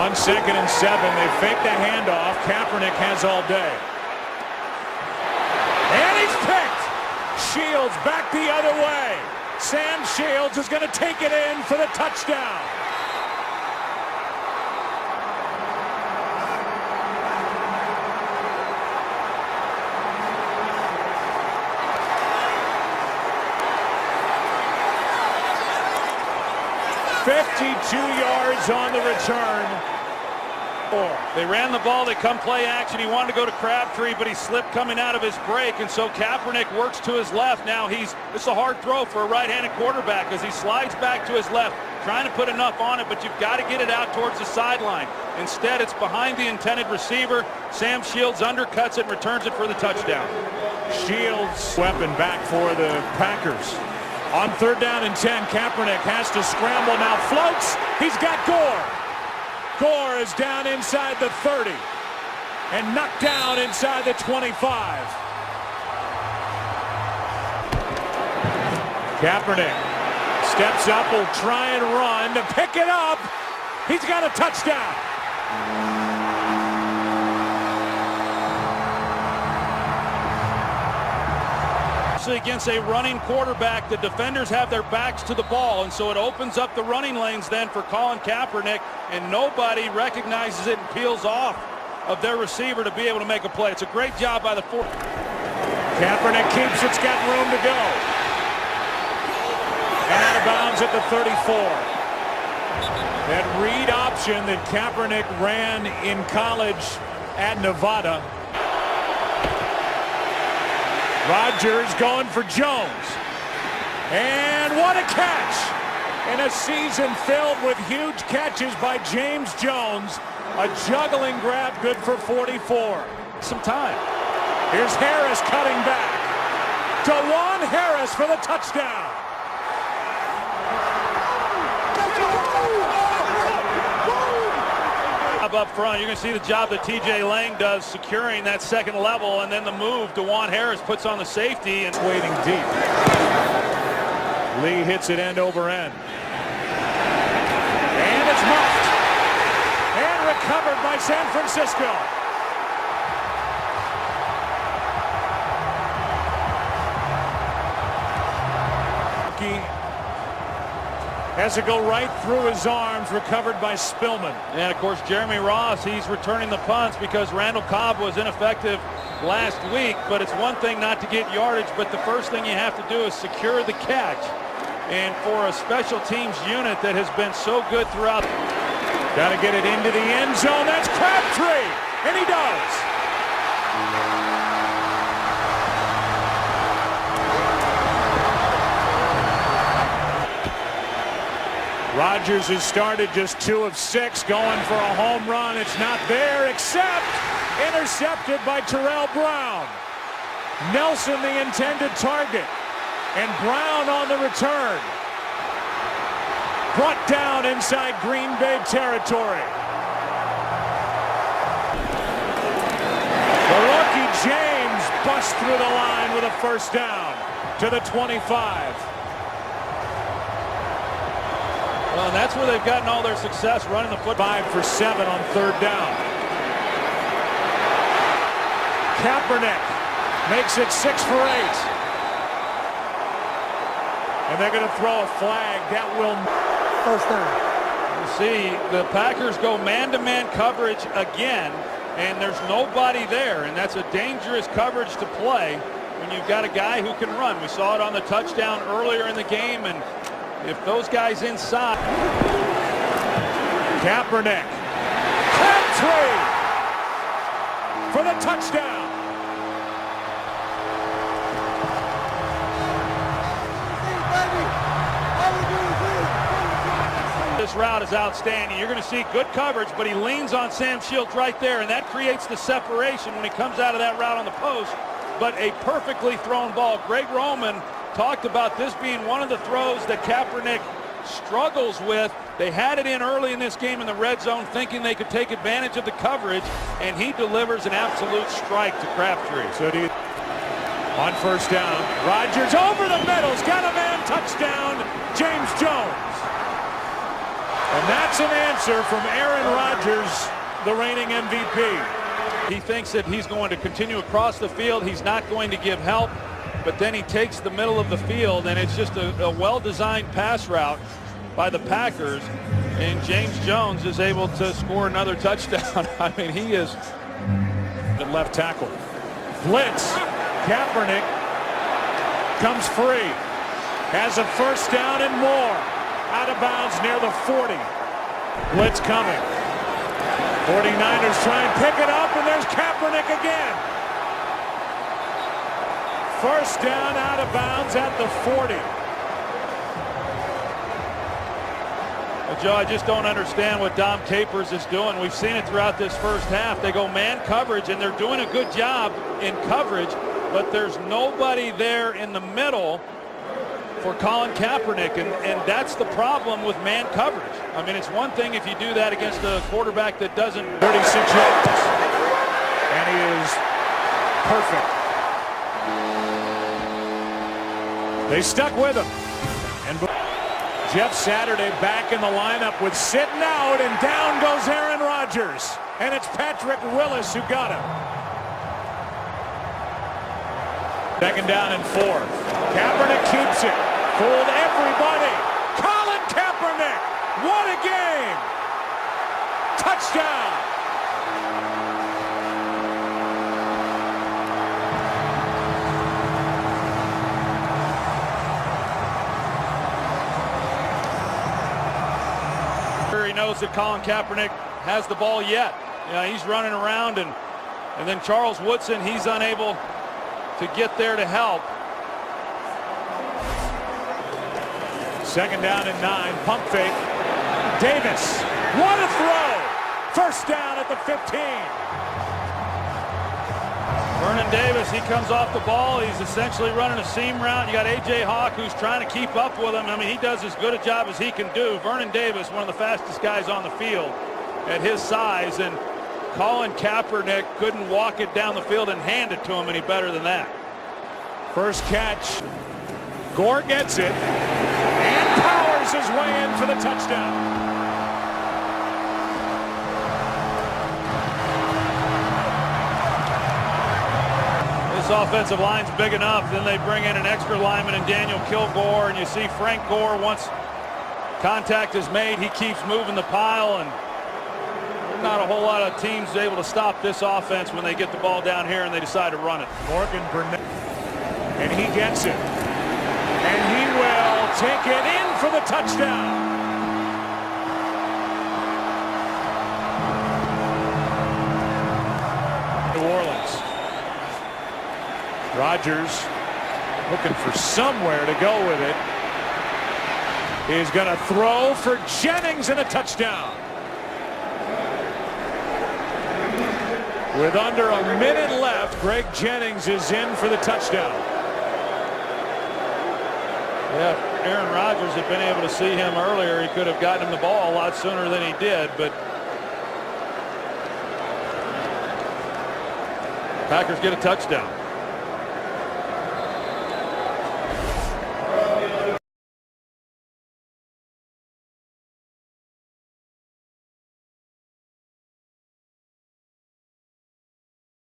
On 2nd and 7, they fake the handoff. Kaepernick has all day. And he's picked. Shields back the other way. Sam Shields is going to take it in for the touchdown. $52 yards on the return. They ran the ball, they come play action. He wanted to go to Crabtree, but he slipped coming out of his break, and so Kaepernick works to his left. Now it's a hard throw for a right-handed quarterback as he slides back to his left, trying to put enough on it, but you've got to get it out towards the sideline. Instead, it's behind the intended receiver. Sam Shields undercuts it and returns it for the touchdown. Shields weapon back for the Packers. On 3rd down and 10, Kaepernick has to scramble, now floats. He's got Gore. Gore is down inside the 30 and knocked down inside the 25. Kaepernick steps up, will try and run to pick it up. He's got a touchdown. Against a running quarterback, the defenders have their backs to the ball, and so it opens up the running lanes then for Colin Kaepernick, and nobody recognizes it and peels off of their receiver to be able to make a play. It's a great job by the fourth. Kaepernick keeps it's got room to go. And out of bounds at the 34. That read option that Kaepernick ran in college at Nevada. Rodgers going for Jones. And what a catch! In a season filled with huge catches by James Jones. A juggling grab, good for 44. Some time. Here's Harris cutting back. DeJuan Harris for the touchdown. Up front, you're going to see the job that TJ Lang does securing that second level, and then the move DeJuan Harris puts on the safety and waiting deep. Lee hits it end over end. And it's muffed. And recovered by San Francisco. Has to go right through his arms, recovered by Spillman. And of course, Jeremy Ross, he's returning the punts because Randall Cobb was ineffective last week. But it's one thing not to get yardage, but the first thing you have to do is secure the catch. And for a special teams unit that has been so good throughout. Got to get it into the end zone. That's Crabtree. And he does. Rodgers has started just 2 of 6, going for a home run. It's not there, except intercepted by Terrell Brown. Nelson the intended target, and Brown on the return. Brought down inside Green Bay territory. The rookie James busts through the line with a first down to the 25. Well, and that's where they've gotten all their success, running the football. 5 for 7 on 3rd down. Kaepernick makes it 6 for 8. And they're going to throw a flag. That will first down. You see, the Packers go man-to-man coverage again, and there's nobody there, and that's a dangerous coverage to play when you've got a guy who can run. We saw it on the touchdown earlier in the game, and if those guys inside. Kaepernick. Crabtree for the touchdown. This route is outstanding. You're going to see good coverage, but he leans on Sam Shields right there, and that creates the separation when he comes out of that route on the post. But a perfectly thrown ball. Greg Roman talked about this being one of the throws that Kaepernick struggles with. They had it in early in this game in the red zone, thinking they could take advantage of the coverage, and he delivers an absolute strike to Crabtree. So on first down, Rodgers over the middle's got a man, touchdown, James Jones. And that's an answer from Aaron Rodgers, the reigning MVP. He thinks that he's going to continue across the field. He's not going to give help, but then he takes the middle of the field, and it's just a well-designed pass route by the Packers, and James Jones is able to score another touchdown. I mean, he is the left tackle. Blitz. Kaepernick comes free. Has a first down and more. Out of bounds near the 40. Blitz coming. 49ers try and pick it up, and there's Kaepernick again. First down, out of bounds at the 40. Well, Joe, I just don't understand what Dom Capers is doing. We've seen it throughout this first half. They go man coverage, and they're doing a good job in coverage, but there's nobody there in the middle for Colin Kaepernick, and that's the problem with man coverage. I mean, it's one thing if you do that against a quarterback that doesn't. 36 yards, and he is perfect. They stuck with him, and Jeff Saturday back in the lineup with sitting out, and down goes Aaron Rodgers, and it's Patrick Willis who got him. Second down and 4. Kaepernick keeps it. Fooled everybody. Colin Kaepernick. What a game. Touchdown. He knows that Colin Kaepernick has the ball yet. You know, he's running around, and then Charles Woodson, he's unable to get there to help. Second down and 9. Pump fake. Davis. What a throw. First down at the 15. Vernon Davis, he comes off the ball. He's essentially running a seam route. You got A.J. Hawk, who's trying to keep up with him. I mean, he does as good a job as he can do. Vernon Davis, one of the fastest guys on the field at his size, and Colin Kaepernick couldn't walk it down the field and hand it to him any better than that. First catch. Gore gets it and powers his way in for the touchdown. This offensive line's big enough. Then they bring in an extra lineman in Daniel Kilgore, and you see Frank Gore, once contact is made, he keeps moving the pile, and there's not a whole lot of teams able to stop this offense when they get the ball down here and they decide to run it. Morgan Burnett, and he gets it. And he will take it in for the touchdown. New Orleans. Rodgers looking for somewhere to go with it. He's going to throw for Jennings and a touchdown. With under a minute left, Greg Jennings is in for the touchdown. Yeah, if Aaron Rodgers had been able to see him earlier, he could have gotten him the ball a lot sooner than he did, but Packers get a touchdown.